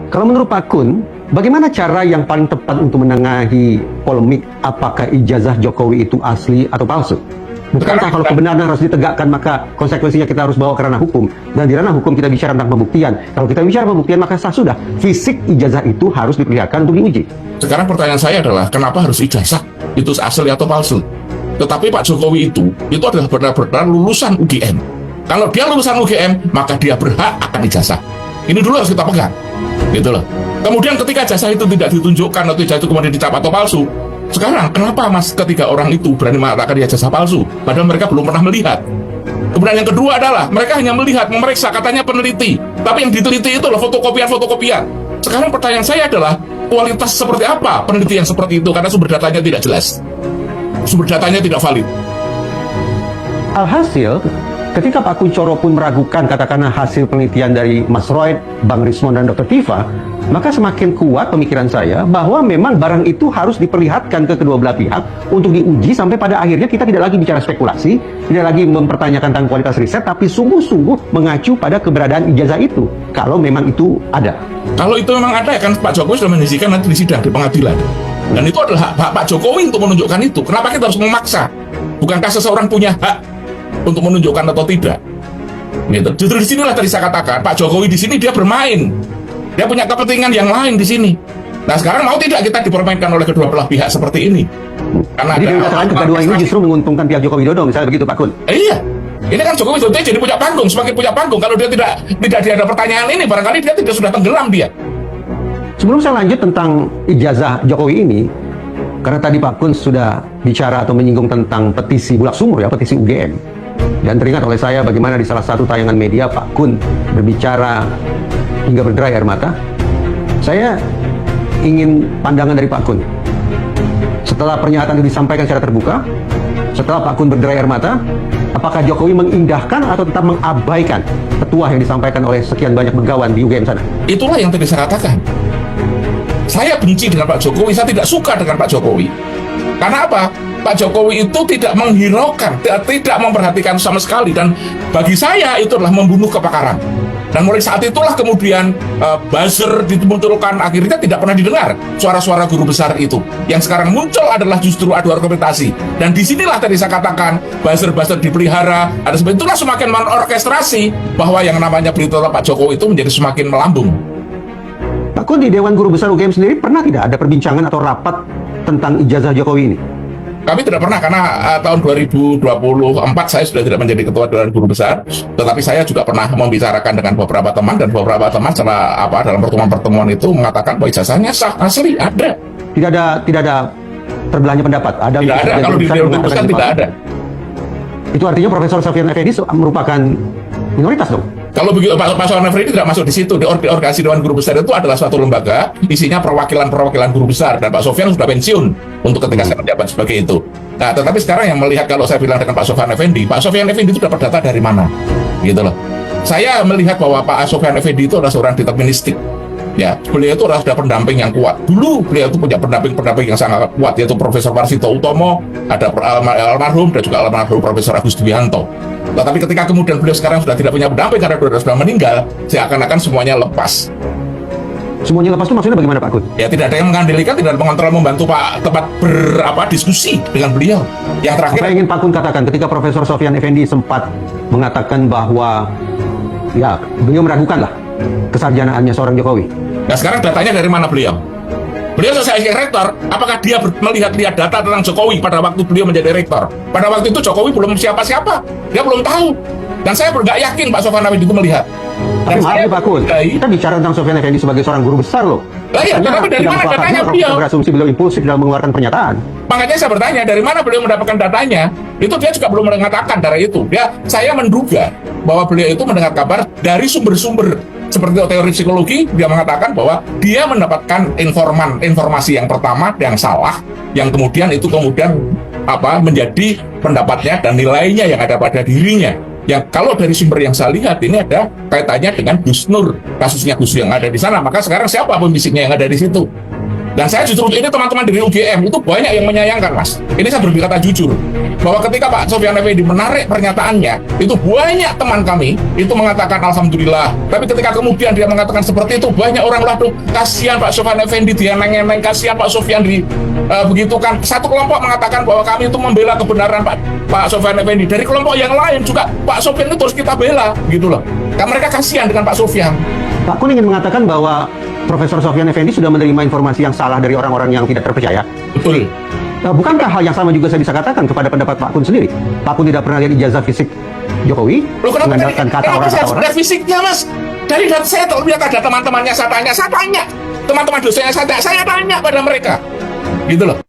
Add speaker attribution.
Speaker 1: Kalau menurut Pak Kun, bagaimana cara yang paling tepat untuk menengahi polemik apakah ijazah Jokowi itu asli atau palsu? Bukankah kalau kebenaran harus ditegakkan, maka konsekuensinya kita harus bawa ke ranah hukum. Dan di ranah hukum kita bicara tentang pembuktian. Kalau kita bicara pembuktian, maka sah sudah. Fisik ijazah itu harus diperlihatkan untuk diuji.
Speaker 2: Sekarang pertanyaan saya adalah, kenapa harus ijazah? Itu asli atau palsu? Tetapi Pak Jokowi itu adalah benar-benar lulusan UGM. Kalau dia lulusan UGM, maka dia berhak akan ijazah. Ini dulu harus kita pegang. Gitu loh. Kemudian ketika ijazah itu tidak ditunjukkan, atau ijazah itu kemudian dicap atau palsu, sekarang kenapa mas ketiga orang itu berani mengatakan ijazah palsu padahal mereka belum pernah melihat? Kemudian yang kedua adalah mereka hanya melihat, memeriksa, katanya peneliti, tapi yang diteliti itu adalah fotokopian. Sekarang pertanyaan saya adalah, kualitas seperti apa peneliti yang seperti itu, karena sumber datanya tidak jelas, sumber datanya tidak valid.
Speaker 1: Alhasil, ketika Pak Kunchoro pun meragukan katakanlah hasil penelitian dari Mas Roy, Bang Rismon, dan Dr. Tifa, maka semakin kuat pemikiran saya bahwa memang barang itu harus diperlihatkan ke kedua belah pihak untuk diuji sampai pada akhirnya kita tidak lagi bicara spekulasi, tidak lagi mempertanyakan tentang kualitas riset, tapi sungguh-sungguh mengacu pada keberadaan ijazah itu, kalau memang itu ada.
Speaker 2: Kalau itu memang ada, kan Pak Jokowi sudah menyajikan nanti di sidang di pengadilan. Dan itu adalah hak Pak Jokowi untuk menunjukkan itu. Kenapa kita harus memaksa? Bukankah seseorang punya hak untuk menunjukkan atau tidak? Gitu. Justru disinilah tadi saya katakan, Pak Jokowi di sini dia bermain. Dia punya kepentingan yang lain di sini. Nah sekarang mau tidak kita dipermainkan oleh kedua belah pihak seperti ini? Karena
Speaker 1: jadi dengan kata lain kedua ini justru menguntungkan pihak Joko Widodo, misalnya begitu Pak Kun?
Speaker 2: Iya. Ini kan Jokowi Widodo jadi punya panggung, semakin punya panggung. Kalau dia tidak ada pertanyaan ini, barangkali dia tidak sudah tenggelam dia.
Speaker 1: Sebelum saya lanjut tentang ijazah Jokowi ini, karena tadi Pak Kun sudah bicara atau menyinggung tentang petisi Bulak Sumur ya, petisi UGM. Dan teringat oleh saya bagaimana di salah satu tayangan media Pak Kun berbicara hingga berderai air mata. Saya ingin pandangan dari Pak Kun. Setelah pernyataan itu disampaikan secara terbuka, setelah Pak Kun berderai air mata, apakah Jokowi mengindahkan atau tetap mengabaikan petuah yang disampaikan oleh sekian banyak begawan di UGM sana?
Speaker 2: Itulah yang tadi saya katakan. Saya benci dengan Pak Jokowi, saya tidak suka dengan Pak Jokowi. Karena apa? Pak Jokowi itu tidak menghiraukan, tidak memperhatikan sama sekali. Dan bagi saya itu adalah membunuh kepakaran. Dan mulai saat itulah kemudian buzzer dimunculkan, akhirnya tidak pernah didengar suara-suara guru besar itu. Yang sekarang muncul adalah justru adu argumentasi. Dan disinilah tadi saya katakan, buzzer-buzzer dipelihara, ada sebab itulah semakin mengorkestrasi bahwa yang namanya berita Pak Jokowi itu menjadi semakin melambung.
Speaker 1: Pak Kun, di Dewan Guru Besar UGM sendiri pernah tidak ada perbincangan atau rapat tentang ijazah Jokowi ini?
Speaker 2: Kami tidak pernah, karena tahun 2024 saya sudah tidak menjadi ketua Dewan Guru Besar, tetapi saya juga pernah membicarakan dengan beberapa teman, dan beberapa teman dalam pertemuan-pertemuan itu mengatakan bahwa ijazahnya sah, asli, ada.
Speaker 1: Tidak ada terbelahnya pendapat?
Speaker 2: Tidak ada, kalau di Dewan Guru Besar tidak ada.
Speaker 1: Itu artinya Profesor Sofyan Effendi merupakan minoritas dong?
Speaker 2: Kalau begitu, Pak Sofyan Effendi tidak masuk di situ. Di organisasi Dewan Guru Besar itu adalah suatu lembaga, isinya perwakilan guru besar, dan Pak Sofyan sudah pensiun untuk ketika saya menjabat sebagai itu. Nah, tetapi sekarang yang melihat, kalau saya bilang dengan Pak Sofyan Effendi itu dapat data dari mana? Gitu loh. Saya melihat bahwa Pak Sofyan Effendi itu adalah seorang deterministik. Ya, beliau itu adalah pendamping yang kuat. Dulu beliau itu punya pendamping yang sangat kuat, yaitu Profesor Warsito Utomo, ada almarhum, dan juga almarhum Profesor Agus Dubianto. Tetapi ketika kemudian beliau sekarang sudah tidak punya pendamping karena beliau sudah meninggal, seakan-akan semuanya lepas.
Speaker 1: Semuanya lepas itu maksudnya bagaimana Pak Kun?
Speaker 2: Ya, tidak ada yang mengandalkan, tidak ada mengontrol, membantu Pak tempat diskusi dengan beliau. Yang terakhir,
Speaker 1: saya ingin Pak Kun katakan ketika Profesor Sofyan Effendi sempat mengatakan bahwa ya beliau meragukan lah kesarjanaannya seorang Jokowi.
Speaker 2: Nah sekarang datanya dari mana beliau? Beliau selesai rektor, apakah dia melihat data tentang Jokowi pada waktu beliau menjadi rektor? Pada waktu itu Jokowi belum siapa-siapa, dia belum tahu. Dan saya nggak yakin Pak Sofyan Effendi itu melihat.
Speaker 1: Tapi maaf Pak Kun, kita bicara tentang Sofyan Effendi sebagai seorang guru besar loh.
Speaker 2: Iya, tapi dari mana datanya beliau?
Speaker 1: Berasumsi beliau impulsif dalam mengeluarkan pernyataan.
Speaker 2: Makanya saya bertanya, dari mana beliau mendapatkan datanya? Itu dia juga belum mengatakan dari itu. Saya menduga bahwa beliau itu mendengar kabar dari sumber-sumber seperti teori psikologi. Dia mengatakan bahwa dia mendapatkan informasi yang pertama yang salah, yang kemudian menjadi pendapatnya dan nilainya yang ada pada dirinya. Yang kalau dari sumber yang saya lihat ini ada kaitannya dengan Gus Nur, kasusnya Gus yang ada di sana. Maka sekarang siapa pembisiknya yang ada di situ? Dan saya justru ini teman-teman dari UGM itu banyak yang menyayangkan, Mas. Ini saya berkata jujur bahwa ketika Pak Sofyan Effendi menarik pernyataannya, itu banyak teman kami itu mengatakan alhamdulillah. Tapi ketika kemudian dia mengatakan seperti itu, banyak orang waduh kasihan Pak Sofyan Effendi, dia neng-neng, kasihan Pak Sofyan begitu kan. Satu kelompok mengatakan bahwa kami itu membela kebenaran Pak Sofyan Effendi. Dari kelompok yang lain juga Pak Sofyan itu harus kita bela, gitu loh. Karena mereka kasihan dengan Pak Sofyan.
Speaker 1: Pak Kun ingin mengatakan bahwa Profesor Sofyan Effendi sudah menerima informasi yang salah dari orang-orang yang tidak terpercaya.
Speaker 2: Betul.
Speaker 1: Bukankah hal yang sama juga saya bisa katakan kepada pendapat Pak Kun sendiri? Pak Kun tidak pernah lihat ijazah fisik Jokowi,
Speaker 2: Loh,
Speaker 1: mengandalkan kata orang-orang.
Speaker 2: Dari fisiknya, Mas. Dari data saya lihat ada teman-temannya saya tanya. Teman-teman dosennya saya tanya pada mereka. Gitu loh.